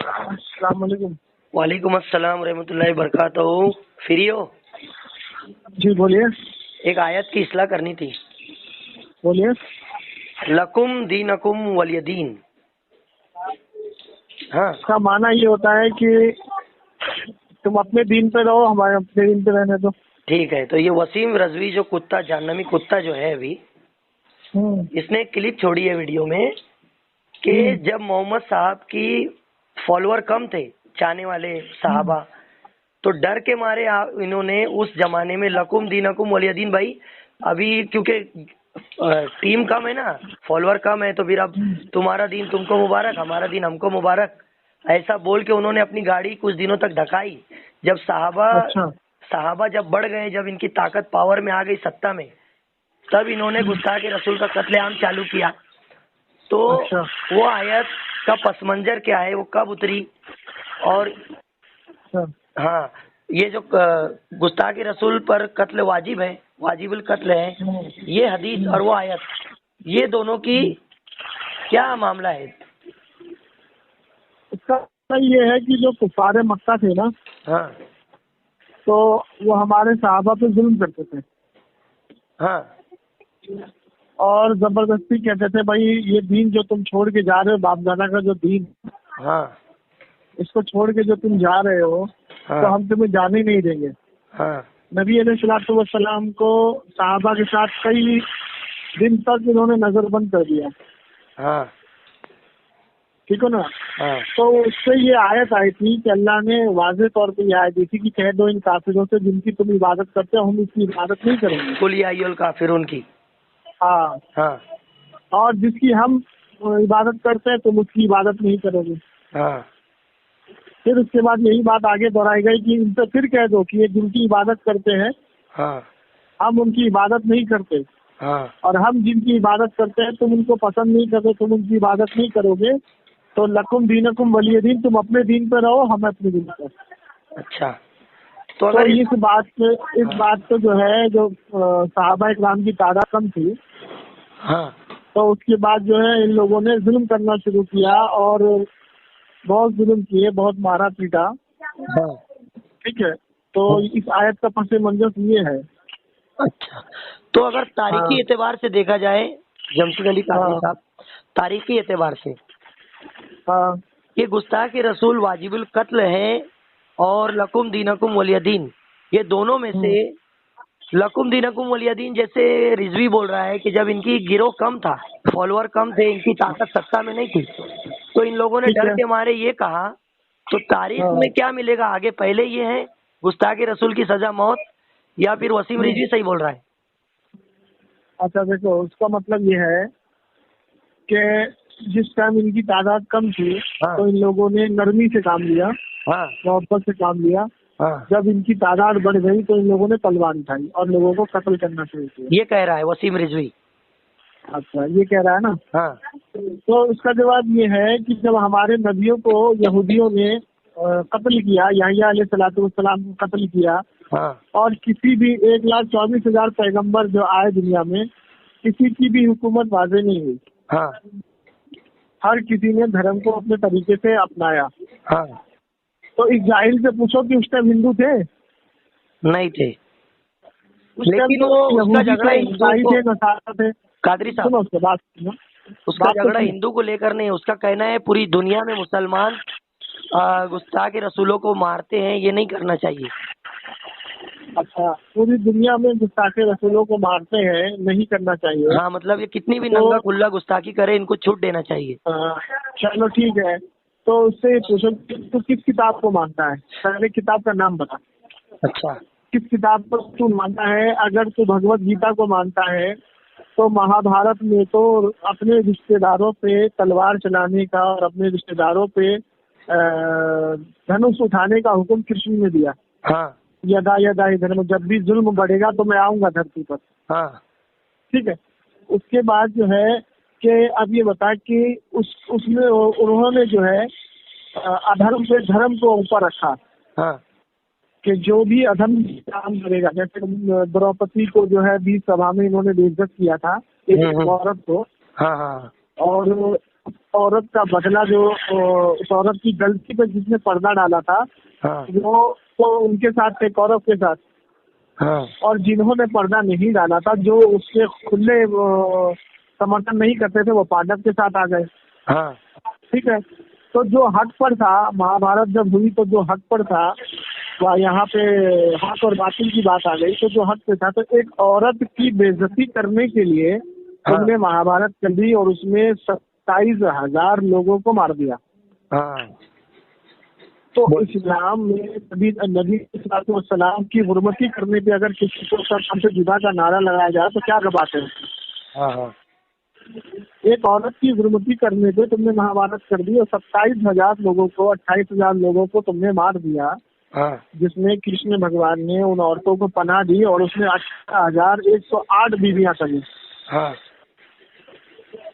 अस्सलाम वालेकुम। वालेकुम अस्सलाम रहमतुल्लाहि बरकातहू। फ्री हो? जी बोलिए। एक आयत की इस्लाह करनी थी। बोलिए। लकुम दीनकुम वलियदीन। हाँ, इसका माना ये होता है कि तुम अपने दीन पे रहो, हमारे अपने दीन पे रहने दो। ठीक है। तो ये वसीम रजवी जो कुत्ता, जहन्नमी कुत्ता जो है अभी, इसने एक क्लिप छोड़ी है वीडियो में कि जब मोहम्मद साहब की फॉलोअर कम थे, चाहने वाले साहबा, तो डर के मारे इन्होंने उस जमाने में लकुम दीनकुम वलियदीन, भाई अभी क्योंकि टीम कम है ना, फॉलोअर कम है, तो फिर अब तुम्हारा दीन तुमको मुबारक, हमारा दीन हमको मुबारक, ऐसा बोल के उन्होंने अपनी गाड़ी कुछ दिनों तक ढकाई। जब साहबा जब बढ़ गए, जब इनकी ताकत पावर में आ गई, सत्ता में, तब इन्होंने गुस्ताख रसूल का कत्लेआम चालू किया। तो वो आयत का पस मंजर क्या है, वो कब उतरी, और हाँ, ये जो गुस्ताख रसूल पर कत्ल वाजिब है, वाजिबुल कत्ल है, ये हदीस और वो आयत, ये दोनों की क्या मामला है? इसका ये है कि जो कुफारे मक्का थे ना, हाँ तो वो हमारे सहाबा पे जुल्म करते थे। हाँ और जबरदस्ती कहते थे, भाई ये दीन जो तुम छोड़ के जा रहे हो, बाप दादा का जो दीन, हाँ इसको छोड़ के जो तुम जा रहे हो, हाँ, तो हम तुम्हें जाने नहीं देंगे। हाँ नबी अलैहिस्सलाम को सहाबा के साथ कई दिन तक इन्होंने नजरबंद कर दिया। हाँ ठीक है ना। हाँ, तो उससे ये आयत आई थी कि अल्लाह ने वाज़ेह तौर पे ये आयत दी थी कि कह दो इन काफिरों से जिनकी तुम इबादत करते हो, हम इसकी इबादत नहीं करेंगे। कुल या अय्युल काफिरून की। हाँ। हाँ और जिसकी हम इबादत करते हैं तुम उसकी इबादत नहीं करोगे। हाँ फिर उसके बाद यही बात आगे दोहराई गई कि इनसे फिर कह दो कि ये जिनकी इबादत करते हैं हाँ हम उनकी इबादत नहीं करते, हाँ, और हम जिनकी इबादत करते हैं तुम उनको पसंद नहीं करते, तुम उनकी इबादत नहीं करोगे, तो लकुम दीनकुम वलिय दीन, तुम अपने दीन पे रहो, हम अपने दीन पे। अच्छा। तो तो अगर इस बात पे जो है, जो सहाबा इकराम की तादाद कम थी, हाँ तो उसके बाद जो है इन लोगों ने जुल्म करना शुरू किया और बहुत जुल्म किए, बहुत मारा पीटा। हाँ, ठीक है। तो इस आयत का पस मंजर ये है। अच्छा। तो अगर तारीखी हाँ एतबार से देखा जाए, जमशेद अली कादरी हाँ साहब, तारीखी एतबार से हाँ ये गुस्ताख रसूल वाजिबुल कत्ल है, और लकुम दीनकुम वलियदीन, ये दोनों में से लकुम दीनकुम वलियदीन, जैसे रिजवी बोल रहा है कि जब इनकी गिरोह कम था, फॉलोअर कम थे, इनकी ताकत सत्ता में नहीं थी, तो इन लोगों ने ठीक डर है। के मारे ये कहा। तो तारीख हाँ में क्या मिलेगा आगे? पहले ये है गुस्ताख रसूल की सजा मौत, या फिर वसीम रिजवी सही बोल रहा है? अच्छा देखो, उसका मतलब ये है कि जिस टाइम इनकी तादाद कम थी, हाँ तो इन लोगों ने नरमी से काम लिया, हाँ मोहब्बत से काम लिया। हाँ, जब इनकी तादाद बढ़ गई तो इन लोगों ने तलवार उठाई और लोगों को कत्ल करना शुरू किया। ये कह रहा है वसीम रिजवी। अच्छा, ये कह रहा है ना। हाँ तो इसका जवाब ये है कि जब हमारे नबियों को यहूदियों ने कत्ल किया, याहिया अलैहिस्सलाम को कत्ल किया, हाँ और किसी भी 1,24,000 पैगंबर जो आए दुनिया में, किसी की भी हुकूमत वाज़ेह नहीं हुई। हाँ हर किसी ने धर्म को अपने तरीके से अपनाया। हाँ, तो इस जाहिल से पूछो कि उस टाइम हिंदू थे? नहीं थे। उस टाइम लेकिन तो वो उसका यहूदी झगड़ा थे, हिंदुओं ईसाई को, थे, नसारा थे। कादरी साहब, सुनो उसके बात सुनो। उसका बात तो झगड़ा सुनो। हिंदू को लेकर नहीं, उसका कहना है पूरी दुनिया में मुसलमान गुस्ताख रसूलों को मारते हैं, ये नहीं करना चाहिए। अच्छा, पूरी दुनिया में गुस्ताखे रसूलों को मारते हैं, नहीं करना चाहिए। हाँ, मतलब ये कितनी भी तो नंगा खुल्ला गुस्ताखी करे, इनको छूट देना चाहिए। चलो ठीक है। तो उससे पूछो कि तू किस किताब को मानता है, पहले किताब का नाम बता। अच्छा, किस किताब पर तू मानता है? अगर तू भगवत गीता को मानता है तो महाभारत में तो अपने रिश्तेदारों पे तलवार चलाने का और अपने रिश्तेदारों पे धनुष उठाने का हुक्म कृष्ण ने दिया। हाँ यदा यदा ही धर्म, जब भी जुल्म बढ़ेगा तो मैं आऊंगा धरती पर। हाँ ठीक है। उसके बाद जो है कि अब ये बता कि उसमें उन्होंने जो है अधर्म पे धर्म को ऊपर रखा, हाँ कि जो भी अधर्म काम करेगा, जैसे द्रौपदी को जो है 20 सभा में इन्होंने बेइज्जत किया था, एक औरत को, हाँ हाँ, और औरत का बदला जो उस औरत की गलती पे जिसने पर्दा डाला था, हाँ वो तो उनके साथ थे, कौरव के साथ। हाँ और जिन्होंने पर्दा नहीं डाला था, जो उसके खुले समर्थन नहीं करते थे, वो पांडव के साथ आ गए। हाँ ठीक है। तो जो हक पर था, महाभारत जब हुई तो जो हक पर था, वह यहाँ पे हक और बातिल की बात आ गई। तो जो हक पे था, तो एक औरत की बेइज्जती करने के लिए तुमने महाभारत कर दी और उसमें 27,000 लोगों को मार दिया। हाँ। तो इस्लाम में नबी नबी सलाम की हुर्मती करने पे अगर किसी को हमसे जुदा का नारा लगाया जाए तो क्या बात है? हाँ हाँ। एक औरत की हुर्मती करने पे तुमने महाभारत कर दी और 27,000 लोगों को, 28,000 लोगों को तुमने मार दिया। हाँ जिसमें कृष्ण भगवान ने उन औरतों को पनाह दी और उसने 18,108 बीवियां करी। हाँ।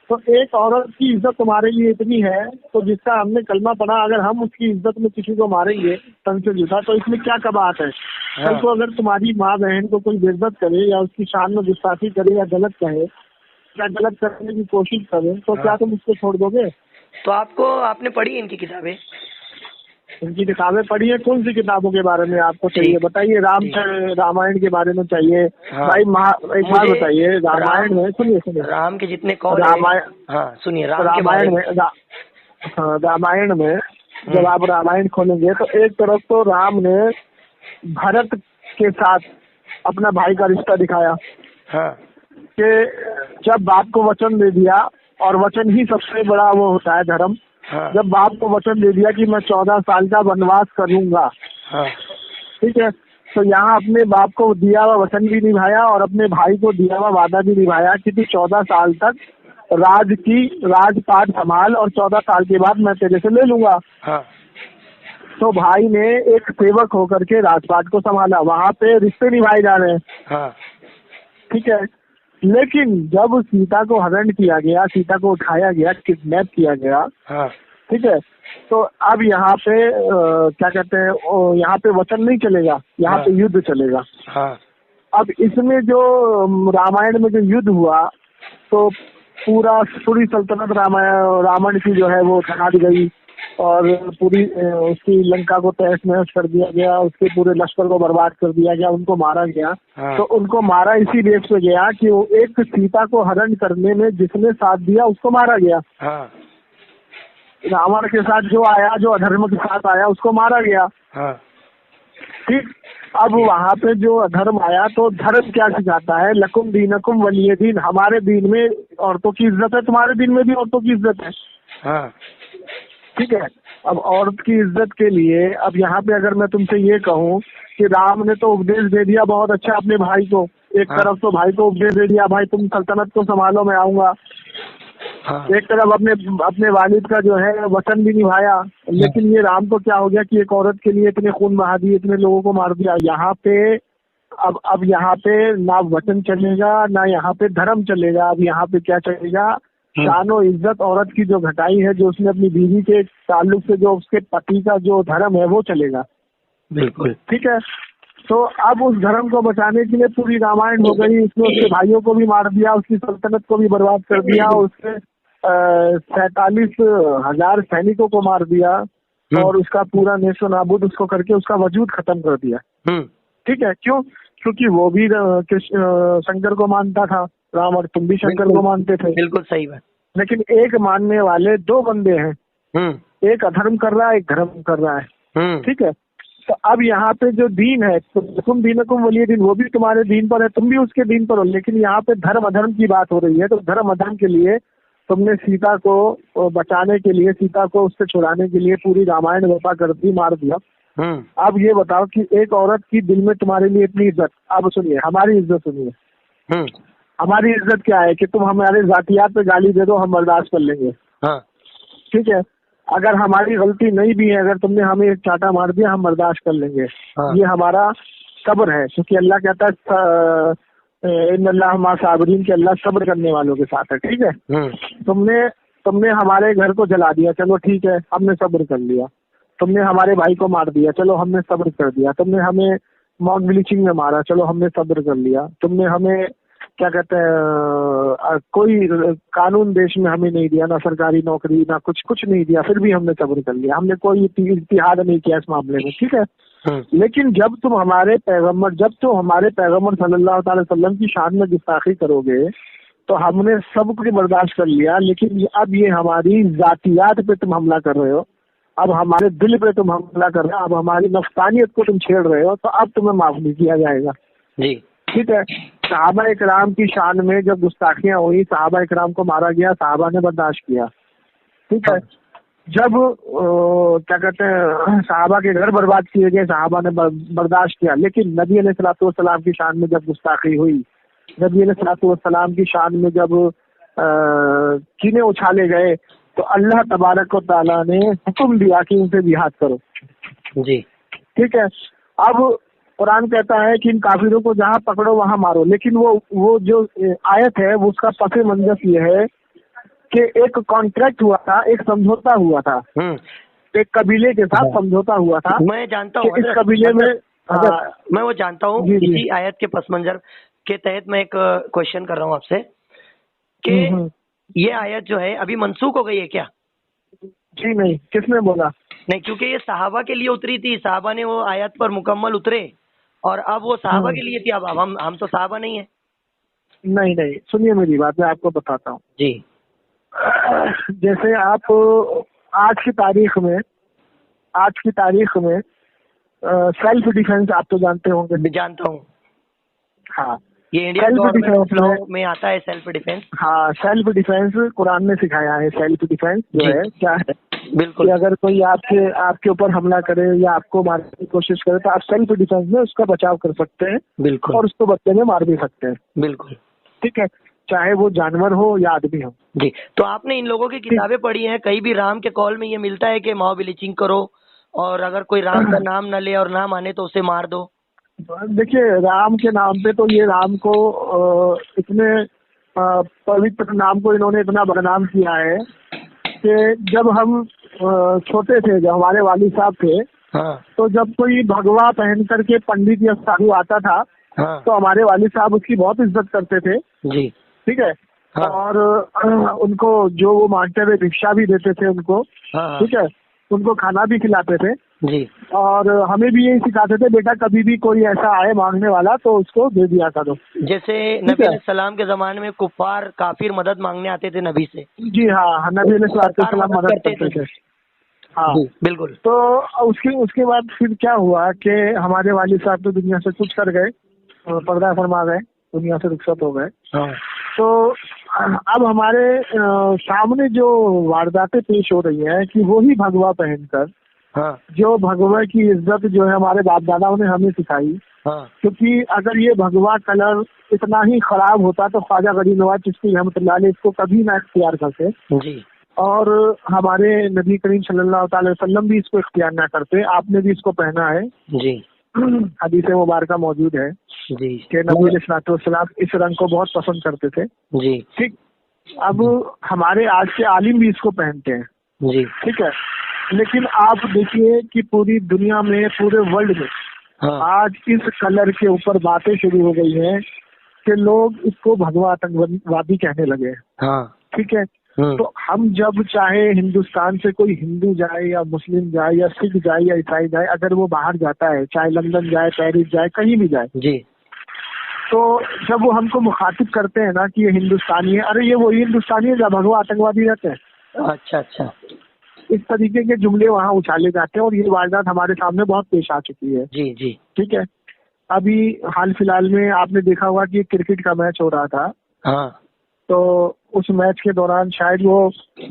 तो एक औरत की इज्जत तुम्हारे लिए इतनी है, तो जिसका हमने कलमा पढ़ा, अगर हम उसकी इज्जत में किसी को मारेंगे तन से जुदा, तो इसमें क्या कबात है? कल को अगर तुम्हारी माँ बहन को कोई बेइज्जत करे या उसकी शान में गुस्ताखी करे या गलत कहे या गलत करने की कोशिश करे, तो क्या तुम उसको छोड़ दोगे? तो आपने पढ़ी इनकी किताबें? इनकी किताबें पढ़ी है। कौन सी किताबों के बारे में आपको चाहिए बताइए? रामायण के बारे में चाहिए? हाँ। भाई एक बात बताइए, रामायण में सुनिए राम के जितने कौन रामायण, हाँ सुनिए, रामायण में रामायण में जब आप रामायण खोलेंगे तो एक तरफ तो राम ने भरत के साथ अपना भाई का रिश्ता दिखाया। हाँ। कि जब बाप को वचन दे दिया, और वचन ही सबसे बड़ा वो होता है धर्म। हाँ। जब बाप को वचन दे दिया कि मैं 14 साल का वनवास करूंगा, हाँ। ठीक है, तो यहाँ अपने बाप को दिया हुआ वचन भी निभाया और अपने भाई को दिया हुआ वादा भी निभाया कि तू 14 साल तक राजपाट संभाल और 14 साल के बाद मैं तेरे से ले लूंगा। हाँ। तो भाई ने एक सेवक होकर के राजपाट को संभाला। वहाँ पे रिश्ते निभाए जा रहे हैं। हाँ। ठीक है। लेकिन जब सीता को हरण किया गया, सीता को उठाया गया, किडनैप किया गया, हाँ। ठीक है, तो अब यहाँ पे क्या कहते हैं, यहाँ पे वचन नहीं चलेगा, यहाँ पे युद्ध चलेगा। हाँ। अब इसमें जो रामायण में जो युद्ध हुआ, तो पूरी सल्तनत रावण की जो है वो ढा दी गई और पूरी उसकी लंका को तहस नहस कर दिया गया, उसके पूरे लश्कर को बर्बाद कर दिया गया, उनको मारा गया। हाँ। तो उनको मारा इसी बेस पे गया कि वो एक सीता को हरण करने में जिसने साथ दिया उसको मारा गया। हाँ। रावण के साथ जो आया, जो अधर्म के साथ आया, उसको मारा गया। हाँ। ठीक। अब वहाँ पे जो अधर्म आया, तो धर्म क्या सिखाता है? लकुम दीनकुम वलिय दीन। हमारे दीन में औरतों की इज्जत है, तुम्हारे दीन में भी औरतों की इज्जत है। हाँ। ठीक है। अब औरत की इज्जत के लिए अब यहाँ पे अगर मैं तुमसे ये कहूँ कि राम ने तो उपदेश दे दिया बहुत अच्छा अपने भाई को, एक तरफ तो भाई को उपदेश दे दिया, भाई तुम सल्तनत को संभालो, मैं आऊंगा। हाँ। एक तरफ अपने वालिद का जो है वचन भी निभाया। लेकिन ये राम को क्या हो गया कि एक औरत के लिए इतने खून बहा दिए, इतने लोगों को मार दिया। यहाँ पे अब यहाँ पे ना वचन चलेगा, ना यहाँ पे धर्म चलेगा। अब यहाँ पे क्या चलेगा? शान और इज्जत औरत की जो घटाई है, जो उसने अपनी बीवी के ताल्लुक से, जो उसके पति का जो धर्म है वो चलेगा। बिल्कुल ठीक है। तो अब उस धर्म को बचाने के लिए पूरी रामायण हो गई। उसने उसके भाइयों को भी मार दिया, उसकी सल्तनत को भी बर्बाद कर दिया, उसके 47,000 सैनिकों को मार दिया और उसका पूरा नेशो नाबूद उसको करके उसका वजूद खत्म कर दिया। ठीक है। क्यों? क्योंकि वो भी शंकर को मानता था, रावण। तुम भी शंकर को मानते थे। बिल्कुल सही बात। लेकिन एक मानने वाले दो बंदे हैं, एक अधर्म कर रहा है, एक धर्म कर रहा है। ठीक है। तो अब यहाँ पे जो दीन है, तो तुम दीनकुम वलिय दीन, वो भी तुम्हारे दीन पर है, तुम भी उसके दीन पर हो। लेकिन यहाँ पे धर्म अधर्म की बात हो रही है। तो धर्म अधर्म के लिए तुमने सीता को बचाने के लिए, सीता को उससे छुड़ाने के लिए पूरी रामायण व्यवस्था कर दी, मार दिया। अब ये बताओ कि एक औरत की दिल में तुम्हारे लिए इतनी इज्जत। अब सुनिए, हमारी इज्जत सुनिए। हमारी इज्जत क्या है कि तुम हमारे जातियात पे गाली दे दो, हम बर्दाश्त कर लेंगे। हाँ। ठीक है। अगर हमारी गलती नहीं भी है, अगर तुमने हमें एक चाटा मार दिया, हम बर्दाश्त कर लेंगे। हाँ। ये हमारा सब्र है, क्योंकि अल्लाह कहता है इन्नल्लाह मा साबिरीन, के अल्लाह सब्र करने वालों के साथ है। ठीक है। तुमने हमारे घर को जला दिया, चलो ठीक है, हमने सब्र कर लिया। तुमने हमारे भाई को मार दिया, चलो हमने सब्र कर दिया। तुमने हमें मॉक ब्लीचिंग में मारा, चलो हमने सब्र कर लिया। तुमने हमें क्या कहते हैं कोई कानून देश में हमें नहीं दिया, ना सरकारी नौकरी, ना कुछ नहीं दिया, फिर भी हमने सब्र कर लिया, हमने कोई इत्तेहाद नहीं किया इस मामले में, ठीक है। लेकिन जब तुम हमारे पैगम्बर सल्लल्लाहु अलैहि वसल्लम की शान में गुस्ताखी करोगे तो हमने सब कुछ बर्दाश्त कर लिया, लेकिन अब ये हमारी जातियात पे तुम हमला कर रहे हो, अब हमारे दिल पे तुम हमला कर रहे हो, अब हमारी नफ्सानियत को तुम छेड़ रहे हो, तो अब तुम्हें माफ नहीं किया जाएगा जी, ठीक है। सहाबा इकराम की शान में जब गुस्ताखियां हुई, सहाबा इकराम को मारा गया, सहाबा ने बर्दाश्त किया, ठीक है। जब क्या कहते हैं सहाबा के घर बर्बाद किए गए, सहाबा ने बर्दाश्त किया, लेकिन नबी अलैहिस्सलाम की शान में जब गुस्ताखी हुई, नबी अलैहिस्सलाम की शान में जब कीने उछाले गए, तो अल्लाह तबारक व तआला ने हुक्म दिया कि उनसे जिहाद करो जी, ठीक है। अब कुरान कहता है कि इन काफिरों को जहाँ पकड़ो वहाँ मारो, लेकिन वो जो आयत है वो उसका पस मंजर ये है कि एक कॉन्ट्रैक्ट हुआ था, एक समझौता हुआ था, एक कबीले के साथ समझौता हुआ था। मैं जानता हूँ इस कबीले में मैं वो जानता हूँ, इसी आयत के पस मंजर के तहत मैं एक क्वेश्चन कर रहा हूँ आपसे कि ये आयत जो है अभी मनसूख हो गई है क्या? जी नहीं, किसने बोला? नहीं, क्योंकि ये सहाबा के लिए उतरी थी, सहाबा ने वो आयत पर मुकम्मल उतरे और अब वो सहाबा के लिए थी, अब हम तो सहाबा नहीं है। नहीं, सुनिए मेरी बात, मैं आपको बताता हूँ जी। जैसे आप आज की तारीख में सेल्फ डिफेंस आप तो जानते होंगे। जानता हूँ। हाँ, ये इंडिया गवर्नमेंट लॉ में आता है सेल्फ डिफेंस। हाँ, सेल्फ डिफेंस कुरान ने सिखाया है। सेल्फ डिफेंस जो है क्या है, बिल्कुल, कि अगर कोई आपके ऊपर हमला करे या आपको मारने की कोशिश करे तो आप सेल्फ डिफेंस में उसका बचाव कर सकते हैं, बिल्कुल, और उसको बदले में मार भी सकते हैं, बिल्कुल, ठीक है, चाहे वो जानवर हो या आदमी हो। जी। तो आपने इन लोगों की किताबें पढ़ी हैं, कहीं भी राम के कॉल में ये मिलता है कि माओ ब्लीचिंग करो और अगर कोई राम का नाम न ले और ना माने तो उसे मार दो? देखिए, राम के नाम पे तो ये राम को इतने पवित्र नाम को इन्होंने इतना बदनाम किया है कि जब हम छोटे थे, जब हमारे वालिद साहब थे, हाँ, तो जब कोई भगवा पहन करके पंडित या साधु आता था, हाँ, तो हमारे वालिद साहब उसकी बहुत इज्जत करते थे जी, ठीक है। हाँ, और उनको जो वो मांगते हुए भिक्षा भी देते थे उनको, हाँ, ठीक है, उनको खाना भी खिलाते थे जी, और हमें भी यही सिखाते थे, बेटा कभी भी कोई ऐसा आए मांगने वाला तो उसको दे दिया करो। जैसे नबी अलैहिस्सलाम के जमाने में कुफार काफिर मदद मांगने आते थे नबी से। जी हाँ, नबी अलैहिस्सलाम मदद करते थे। हाँ, बिल्कुल। तो उसके बाद फिर क्या हुआ कि हमारे वालिद साहब तो दुनिया से कुछ कर गए, पर्दा फरमा गए, दुनिया से रुखसत हो गए। हाँ, तो अब हमारे सामने जो वारदातें पेश हो रही है कि वो ही भगवा पहनकर, हाँ, जो भगवा की इज्जत जो है हमारे बाप दादाओं ने हमें सिखाई, हाँ, क्योंकि अगर ये भगवा कलर इतना ही खराब होता तो ख्वाजा गरीब नवाज चिश्ती रहमतुल्लाह अलैह इसको कभी ना इख्तियार करते जी, और हमारे नबी करीम सल्लल्लाहु अलैहि वसल्लम भी इसको इख्तियार ना करते। आपने भी इसको पहना है जी, हदीस मुबारका मौजूद है जी, कि नबी अलैहिस्सलाम इस रंग को बहुत पसंद करते थे जी, ठीक। अब हमारे आज के आलिम भी इसको पहनते हैं जी, ठीक है, लेकिन आप देखिए कि पूरी दुनिया में, पूरे वर्ल्ड में हाँ, आज इस कलर के ऊपर बातें शुरू हो गई हैं कि लोग इसको भगवा आतंकवादी कहने लगे हैं, हाँ, ठीक है। तो हम जब चाहे हिंदुस्तान से कोई हिंदू जाए या मुस्लिम जाए या सिख जाए या ईसाई जाए, अगर वो बाहर जाता है, चाहे लंदन जाए, पेरिस जाए, कहीं भी जाए जी, तो जब वो हमको मुखातिब करते हैं ना कि ये हिंदुस्तानी है, अरे ये वही हिंदुस्तानी है जब भगवा आतंकवादी रहते हैं। अच्छा, अच्छा, इस तरीके के जुमले वहाँ उछाले जाते हैं और ये वारदात हमारे सामने बहुत पेश आ चुकी है। जी, जी, ठीक है। अभी हाल फिलहाल में आपने देखा होगा कि क्रिकेट का मैच हो रहा था, हाँ, तो उस मैच के दौरान शायद वो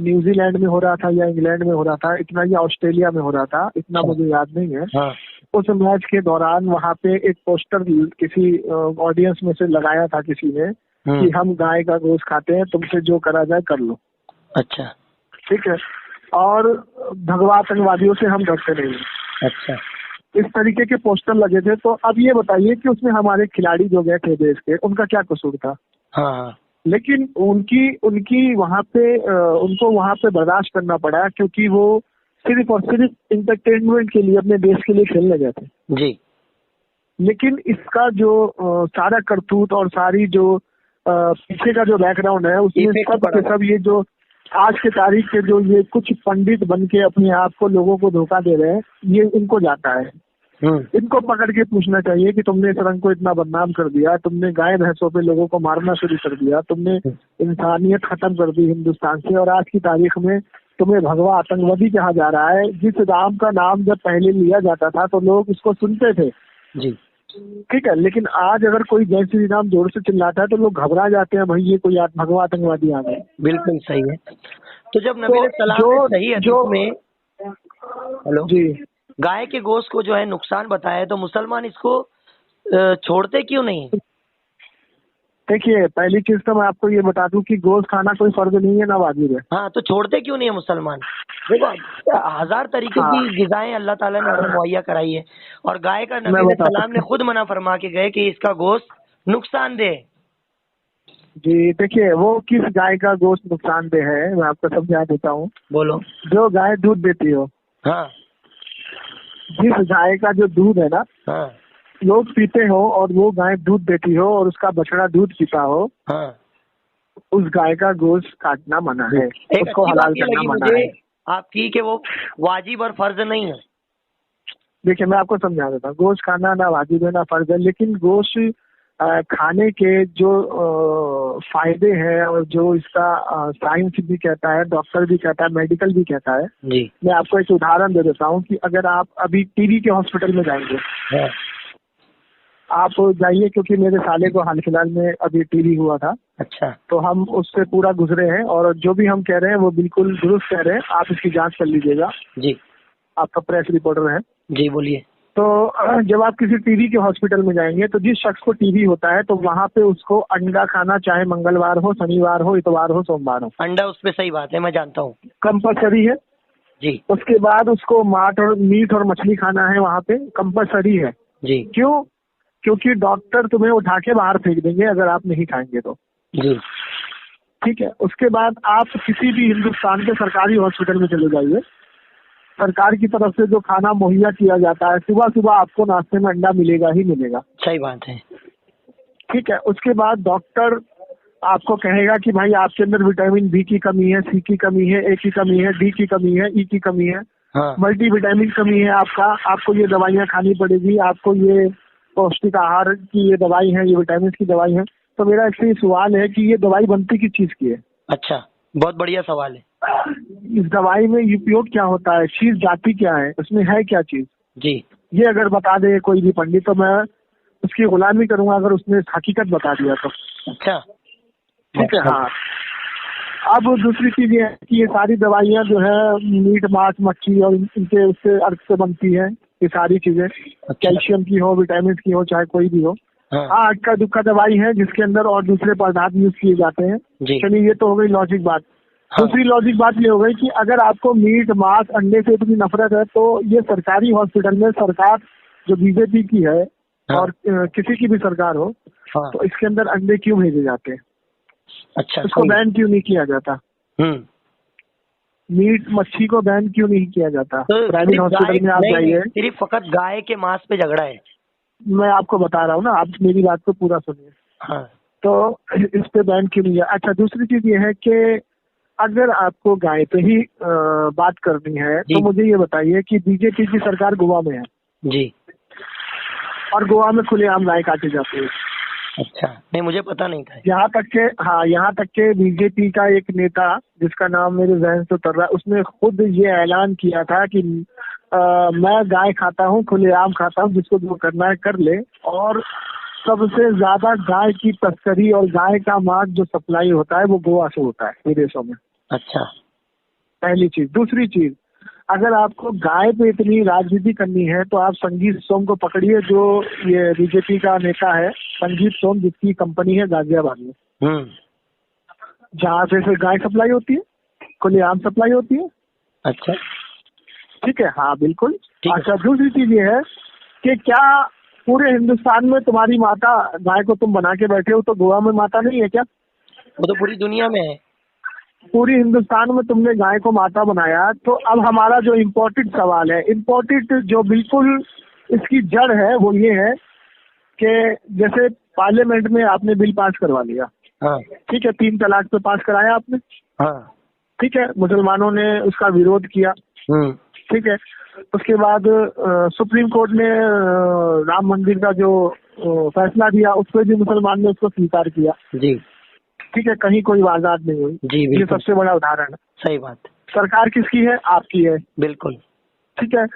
न्यूजीलैंड में हो रहा था या इंग्लैंड में हो रहा था, इतना या ऑस्ट्रेलिया में हो रहा था, इतना मुझे याद नहीं है। हाँ, उस मैच के दौरान वहाँ पे एक पोस्टर किसी ऑडियंस में से लगाया था किसी ने कि हम गाय का गोश्त खाते हैं, तुमसे जो करा जाए कर लो। अच्छा, ठीक है, और भगवा आतंकवादियों से हम डरते नहीं। अच्छा, इस तरीके के पोस्टर लगे थे। तो अब ये बताइए कि उसमें हमारे खिलाड़ी जो गए थे देश के, उनका क्या कसूर था? हाँ, हाँ, लेकिन उनकी वहाँ पे उनको वहाँ पे बर्दाश्त करना पड़ा क्योंकि वो सिर्फ और सिर्फ इंटरटेनमेंट के लिए अपने देश के लिए खेलने गए थे जी, लेकिन इसका जो सारा करतूत और सारी जो पीछे का जो बैकग्राउंड है उसमें सब के सब ये जो आज के तारीख के जो ये कुछ पंडित बन के अपने आप को लोगों को धोखा दे रहे हैं, ये इनको जाता है। इनको पकड़ के पूछना चाहिए कि तुमने इस रंग को इतना बदनाम कर दिया, तुमने गाय भैंसों पे लोगों को मारना शुरू कर दिया, तुमने इंसानियत खत्म कर दी हिंदुस्तान से, और आज की तारीख में तुम्हें भगवा आतंकवादी कहा जा रहा है। जिस राम का नाम जब पहले लिया जाता था तो लोग उसको सुनते थे जी, ठीक है, लेकिन आज अगर कोई जय श्री राम जोर से चिल्लाता है तो लोग घबरा जाते हैं, भाई ये कोई भगवा आतंकवादी आ गए। बिल्कुल सही है। तो जब नबी सलाम ने सही हदीस में हेलो जी गाय के गोश्त को जो है नुकसान बताया, तो मुसलमान इसको छोड़ते क्यों नहीं? देखिए, पहली चीज तो मैं आपको ये बता दूं कि गोश्त खाना कोई फर्ज नहीं है, ना वाजिब है। हाँ, तो छोड़ते क्यों नहीं है मुसलमान? देखो, 1000 तरीके की गिज़ाएं अल्लाह ताला ने हमें मुहैया कराई है, और गाय का नबी सलाम ने खुद मना फरमा के गए कि इसका गोश्त नुकसानदेह। जी देखिए, वो किस गाय का गोश्त नुकसानदेह है मैं आपको समझा देता हूँ। बोलो। जो गाय दूध देती हो। हाँ। जिस गाय का जो दूध है ना, हाँ, लोग पीते हो और वो गाय दूध देती हो और उसका बछड़ा दूध पीता हो, हाँ, उस गाय का गोश्त काटना मना है, उसको हलाल करना मना है आपकी कि वो वाजिब और फर्ज नहीं है। देखिए, मैं आपको समझा देता हूँ, गोश्त खाना ना वाजिब है ना फर्ज है, लेकिन गोश्त खाने के जो फायदे हैं और जो इसका साइंस भी कहता है, डॉक्टर भी कहता है, मेडिकल भी कहता है जी। मैं आपको एक उदाहरण दे देता हूँ कि अगर आप अभी टीबी के हॉस्पिटल में जाएंगे, आप जाइए, क्योंकि मेरे साले को हाल फिलहाल में अभी टीबी हुआ था। अच्छा। तो हम उससे पूरा गुजरे हैं और जो भी हम कह रहे हैं वो बिल्कुल दुरुस्त कह रहे हैं। आप इसकी जांच कर लीजिएगा जी, आपका प्रेस रिपोर्टर है जी, बोलिए। तो जब आप किसी टीबी के हॉस्पिटल में जाएंगे तो जिस शख्स को टीबी होता है तो वहाँ पे उसको अंडा खाना, चाहे मंगलवार हो, शनिवार हो, इतवार हो, सोमवार हो, अंडा उस पे सही बात है, मैं जानता हूँ, कंपलसरी है जी। उसके बाद उसको मीट और मछली खाना है, वहाँ पे कंपलसरी है जी। क्यों? क्योंकि डॉक्टर तुम्हें उठा के बाहर फेंक देंगे अगर आप नहीं खाएंगे तो जी। ठीक है। उसके बाद आप किसी भी हिंदुस्तान के सरकारी हॉस्पिटल में चले जाइए, सरकार की तरफ से जो खाना मुहैया किया जाता है, सुबह सुबह आपको नाश्ते में अंडा मिलेगा ही मिलेगा। सही बात है, ठीक है। उसके बाद डॉक्टर आपको कहेगा कि भाई आपके अंदर विटामिन बी की कमी है, सी की कमी है, ए की कमी है, डी की कमी है, ई की कमी है, हाँ। मल्टी विटामिन कमी है आपको ये दवाइयाँ खानी पड़ेगी, आपको ये पौष्टिक आहार की ये दवाई है, ये विटामिन की दवाई है। तो मेरा एक ही सवाल है कि ये दवाई बनती किस चीज की है? अच्छा, बहुत बढ़िया सवाल है। इस दवाई में उपयोग क्या होता है, चीज जाती क्या है, उसमें है क्या चीज जी, ये अगर बता दे कोई भी पंडित तो मैं उसकी गुलामी करूंगा अगर उसने हकीकत बता दिया तो। अच्छा, ठीक है। हाँ, अब दूसरी चीज ये है कि ये सारी दवाइयाँ जो है मीट, मांस, मच्छी और इनके उससे अर्थ से बनती है ये सारी चीजें। अच्छा। कैल्शियम की हो, विटामिन की हो, चाहे कोई भी हो। हाँ, अक्का दुक्का दवाई है जिसके अंदर और दूसरे पदार्थ यूज किए जाते हैं। चलिए, ये तो हो गई लॉजिक बात। हाँ। दूसरी लॉजिक बात ये हो गई कि अगर आपको मीट, मांस, अंडे से इतनी नफरत है तो ये सरकारी हॉस्पिटल में सरकार जो बीजेपी की है, हाँ, और किसी की भी सरकार हो, हाँ, तो इसके अंदर अंडे क्यों भेजे जाते हैं? अच्छा, उसको बैन क्यों नहीं किया जाता? मीट, मच्छी को बैन क्यों नहीं किया जाता? तो प्राइवेट हॉस्पिटल में आप जाइए, सिर्फ फकत गाय के मांस पे झगड़ा है। मैं आपको बता रहा हूँ ना, आप मेरी बात को पूरा सुनिए। हाँ। तो इस पे बैन क्यों नहीं है? अच्छा, दूसरी चीज ये है कि अगर आपको गाय पे ही बात करनी है तो मुझे ये बताइए कि बीजेपी की सरकार गोवा में है जी, और गोवा में खुलेआम गाय काटी जाती है। अच्छा, नहीं मुझे पता नहीं था। यहाँ तक के बीजेपी का एक नेता जिसका नाम मेरे जहन से उतर रहा है, उसने खुद ये ऐलान किया था कि मैं गाय खाता हूँ, खुलेआम खाता हूँ, जिसको जो करना है कर ले। और सबसे ज्यादा गाय की तस्करी और गाय का मांस जो सप्लाई होता है वो गोवा से होता है विदेशों में। अच्छा, पहली चीज। दूसरी चीज, अगर आपको गाय पे इतनी राजनीति करनी है तो आप संगीत सोम को पकड़िए, जो ये बीजेपी का नेता है संगीत सोम, जिसकी कंपनी है गाजियाबाद में, जहाँ से गाय सप्लाई होती है, खुलेआम सप्लाई होती है। अच्छा, ठीक है। हाँ बिल्कुल। अच्छा, दूसरी चीज ये है कि क्या पूरे हिंदुस्तान में तुम्हारी माता गाय को तुम बना के बैठे हो तो गोवा में माता नहीं है क्या? वो तो पूरी दुनिया में है। पूरी हिंदुस्तान में तुमने गाय को माता बनाया। तो अब हमारा जो इम्पोर्टेंट सवाल है, इम्पोर्टेंट जो बिल्कुल इसकी जड़ है वो ये है कि जैसे पार्लियामेंट में आपने बिल पास करवा लिया, हाँ ठीक है, 3 तलाक पे पास कराया आपने, हाँ। ठीक है, मुसलमानों ने उसका विरोध किया, ठीक है। उसके बाद सुप्रीम कोर्ट ने राम मंदिर का जो फैसला दिया उस पर भी मुसलमान ने उसको स्वीकार किया जी ठीक है, कहीं कोई वारदात नहीं हुई। जी ये बिल्कुल सबसे बड़ा उदाहरण है। सही बात। सरकार किसकी है? आपकी है, बिल्कुल ठीक है।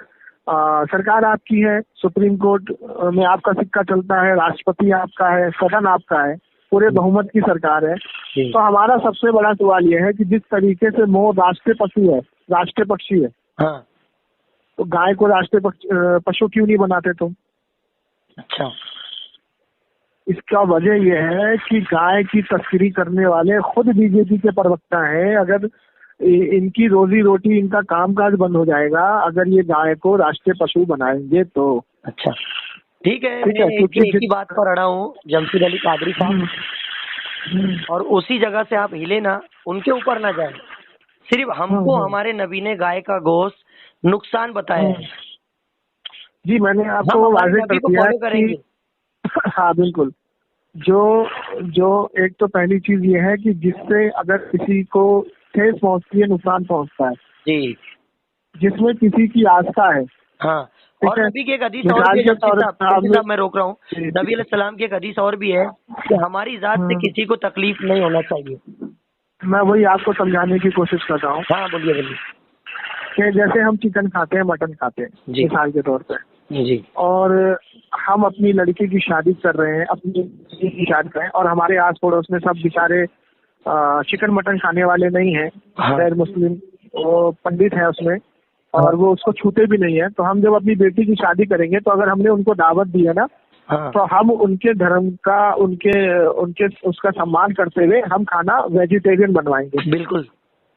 सरकार आपकी है, सुप्रीम कोर्ट में आपका सिक्का चलता है, राष्ट्रपति आपका है, सदन आपका है, पूरे बहुमत की सरकार है। जी तो हमारा सबसे बड़ा सवाल यह है कि जिस तरीके से मोर राष्ट्रीय पशु है, राष्ट्रीय पक्षी है, हाँ। तो गाय को राष्ट्रीय पशु क्यों नहीं बनाते तुम? अच्छा। इसका वजह यह है कि गाय की तस्करी करने वाले खुद बीजेपी के प्रवक्ता हैं। अगर इनकी रोजी रोटी, इनका कामकाज बंद हो जाएगा अगर ये गाय को राष्ट्रीय पशु बनाएंगे तो। अच्छा ठीक है, ठीक मैं है, क्योंकि एक ही बात पर अड़ा हूँ, जमशेद अली कादरी साहब, और उसी जगह से आप हिले ना, उनके ऊपर ना जाए। सिर्फ हमको हमारे नबी ने गाय का गोश्त नुकसान बताया है, जी मैंने हम आपको हमारे वाजे नबी कर को दिया फॉलो करेंगे। कि हाँ बिल्कुल। जो जो एक तो पहली चीज ये है कि जिससे अगर किसी को ठेस पहुंचती है, नुकसान पहुंचता है, जी जिसमें किसी की आस्था है, हाँ। ठीक और है। नबी की एक हदीस और मिसाल भी है के जमशेद तौर साहब, पर मैं रोक रहा हूँ, नबी अलैहिस्सलाम की एक हदीस और भी है कि हमारी जात से किसी को तकलीफ नहीं होना चाहिए। मैं वही आपको समझाने की कोशिश कर रहा हूँ हाँ बोलिए बोलिए। कि जैसे हम चिकन खाते हैं, मटन खाते हैं, जी। मिसाल के तौर पे, जी और हम अपनी लड़की की शादी कर रहे हैं, अपनी लड़की की शादी कर रहे हैं, और हमारे आस पड़ोस में सब बेचारे चिकन मटन खाने वाले नहीं हैं, हाँ। गैर मुस्लिम, वो पंडित है उसमें, और वो उसको छूते भी नहीं है। तो हम जब अपनी बेटी की शादी करेंगे तो अगर हमने उनको दावत दी है ना, हाँ तो हम उनके धर्म का, उनके उनके उसका सम्मान करते हुए हम खाना वेजिटेरियन बनवाएंगे। बिल्कुल